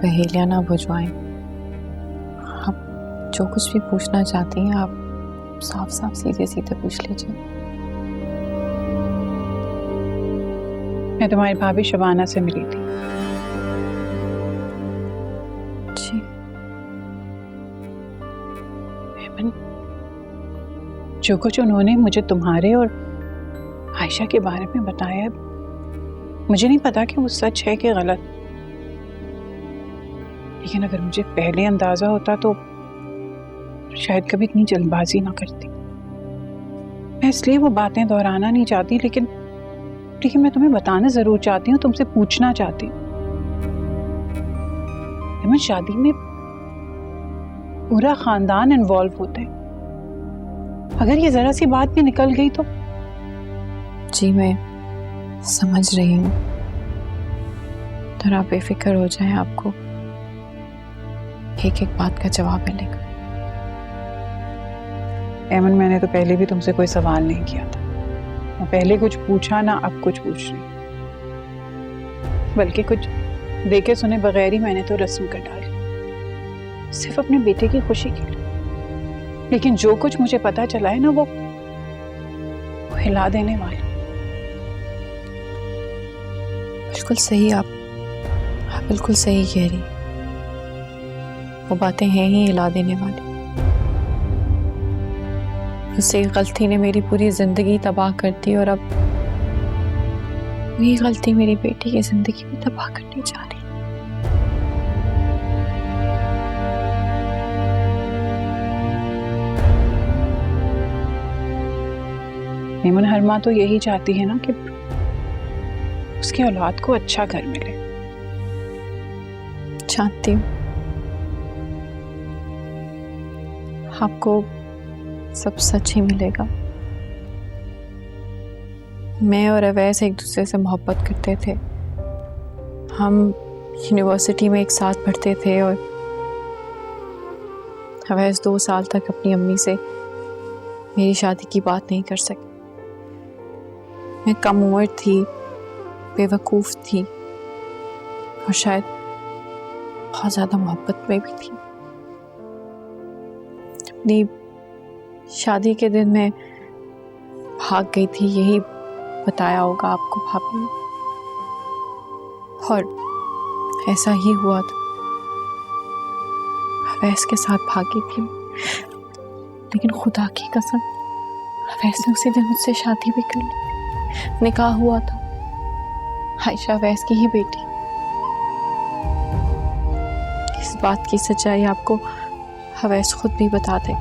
पहेलियां ना बुझवाएं। आप जो कुछ भी पूछना चाहती हैं आप साफ साफ सीधे सीधे पूछ लीजिए। मैं तुम्हारी भाभी शबाना से मिली थी। जी हेमन, जो कुछ उन्होंने मुझे तुम्हारे और आयशा के बारे में बताया, मुझे नहीं पता कि वो सच है कि गलत, लेकिन अगर मुझे पहले अंदाजा होता तो शायद कभी इतनी जल्दबाजी ना करती। मैं इसलिए वो बातें दोहराना नहीं चाहती, लेकिन मैं तुम्हें बताना जरूर चाहती हूँ, तुमसे पूछना चाहती हूँ। हेमन, शादी में पूरा खानदान इन्वॉल्व होता है, अगर ये जरा सी बात भी निकल गई तो। जी मैं समझ रही हूँ, थोड़ा बेफिक्र हो जाए, आपको एक एक बात का जवाब मिलेगा। एमन, मैंने तो पहले भी तुमसे कोई सवाल नहीं किया था, मैं पहले कुछ पूछा ना अब कुछ पूछ रही, बल्कि कुछ देखे सुने बगैर ही मैंने तो रस्म कर डाली, सिर्फ अपने बेटे की खुशी के लिए। लेकिन जो कुछ मुझे पता चला है ना, वो हिला देने वाला। बिल्कुल सही, आप बिल्कुल सही कह रही, वो बातें हैं ही हिला देने वाली। उससे गलती ने मेरी पूरी जिंदगी तबाह कर दी और अब वही गलती मेरी बेटी की जिंदगी भी तबाह करने जा रही। हेमन, हर माँ तो यही चाहती है ना कि उसकी औलाद को अच्छा घर मिले। चाहती हूँ आपको सब सच ही मिलेगा। मैं और अवैस एक दूसरे से मोहब्बत करते थे, हम यूनिवर्सिटी में एक साथ पढ़ते थे और अवैस 2 साल तक अपनी अम्मी से मेरी शादी की बात नहीं कर सकी। मैं कम उम्र थी, बेवकूफ़ थी और शायद बहुत ज़्यादा मोहब्बत में भी थी। अपनी शादी के दिन मैं भाग गई थी, यही बताया होगा आपको भाभी ने, और ऐसा ही हुआ था। अवैस के साथ भागी थी, लेकिन खुदा की कसम अवैस ने उसी दिन मुझसे शादी भी कर ली। निकाह हुआ था, आयशा अवैस की ही बेटी। इस बात की सच्चाई आपको अवैस खुद भी बता दे।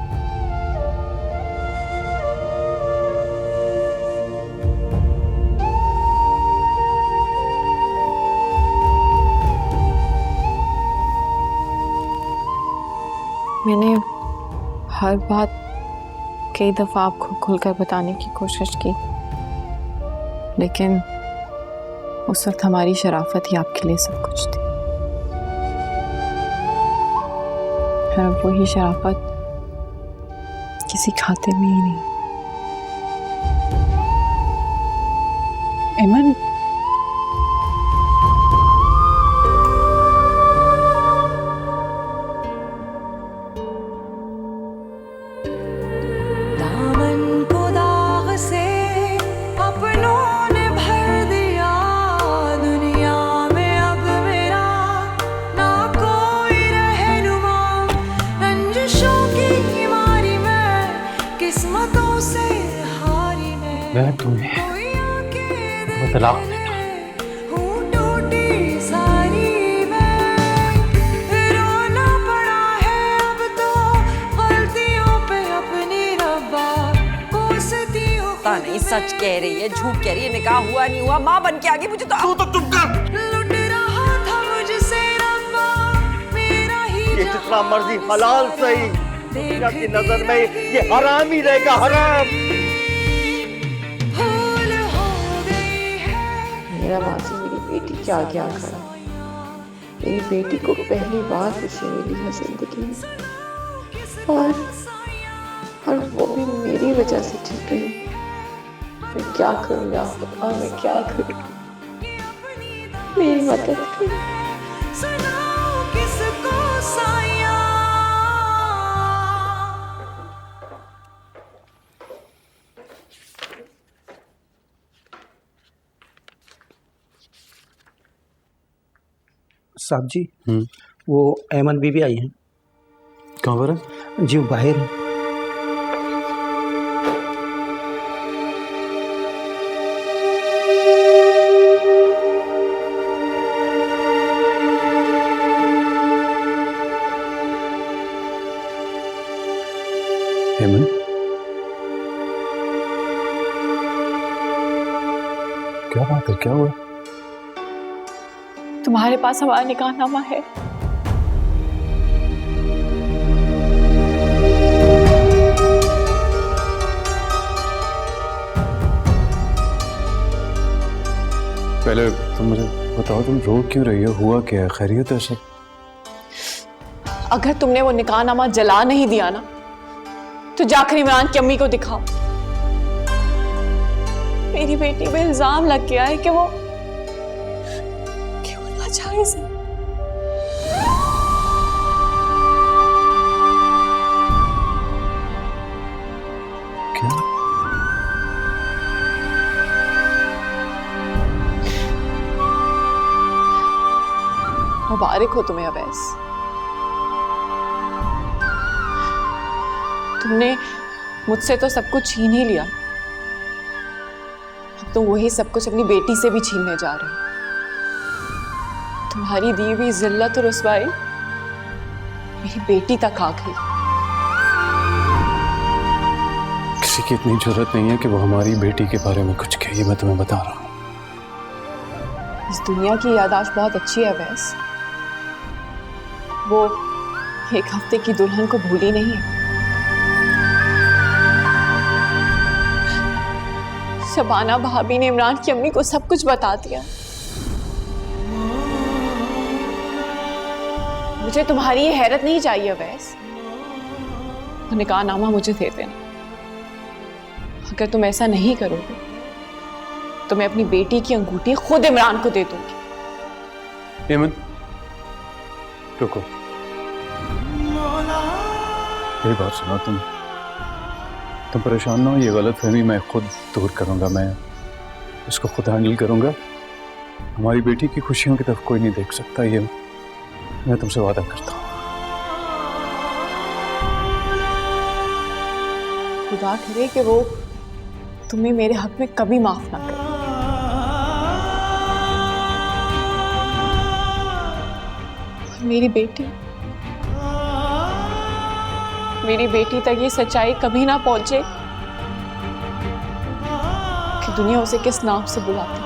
मैंने हर बात कई दफ़ा आपको खुलकर बताने की कोशिश की, लेकिन उस वक्त हमारी शराफत ही आपके लिए सब कुछ थी। और अब वही शराफत किसी खाते में ही नहीं। एमन, मैं तुम्हें तलाक देता हूं। नहीं, सच कह रही है, झूठ कह रही है, निकाह हुआ नहीं हुआ, माँ बन के आ गई। मुझे तो चुप कर। ये जितना मर्जी हलाल सही, दुनिया की नजर में ये हराम ही रहेगा, हराम। मेरा मासी मेरी बेटी क्या क्या करा। मेरी बेटी को पहली बार खुशी मिली है जिंदगी में, और वो भी मेरी वजह से चल रही। मैं क्या करूँ या खुदा, मैं क्या करूँ, मेरी मदद कर। साहब जी, वो अहमद बीबी आई हैं। कहाँ पर है? जी वो बाहर है। हेमंत, क्या बात है, क्या हुआ? तुम्हारे पास हमारा निकाहनामा है? पहले तुम मुझे बताओ, तुम रो क्यों रही हो? हुआ क्या है? खैरियत है सब? अगर तुमने वो निकाहनामा जला नहीं दिया ना, तो जाकर इमरान की अम्मी को दिखाओ। मेरी बेटी पे इल्जाम लग गया है कि वो नाजायज है। क्या? मुबारक हो तुम्हें अवैस, तुमने मुझसे तो सब कुछ छीन ही लिया, अब तो वही सब कुछ अपनी बेटी से भी छीनने जा रहे हो। तुम्हारी दी हुई जिल्लत और रुसवाई मेरी बेटी तक आ गई। किसी की इतनी जरूरत नहीं है कि वो हमारी बेटी के बारे में कुछ कहे, मैं तुम्हें बता रहा हूँ। इस दुनिया की याददाश्त बहुत अच्छी है अवैस, वो एक हफ्ते की दुल्हन को भूली नहीं है। शबाना भाभी ने इमरान की अम्मी को सब कुछ बता दिया। मुझे तुम्हारी ये हैरत नहीं चाहिए अवैस, वो निकाहनामा मुझे दे देना। अगर तुम ऐसा नहीं करोगे तो मैं अपनी बेटी की अंगूठी खुद इमरान को दे दूंगी। हेमंत, रुको, मेरी बात सुनो। तुम परेशान ना हो, ये गलतफहमी मैं खुद दूर करूंगा, मैं इसको खुद हैंडल करूंगा। हमारी बेटी की खुशियों की तरफ कोई नहीं देख सकता, ये मैं तुमसे वादा करता हूँ। खुदा करे कि वो तुम्हें मेरे हक में कभी माफ ना करे। और मेरी बेटी तक ये सच्चाई कभी ना पहुंचे कि दुनिया उसे किस नाम से बुलाती है।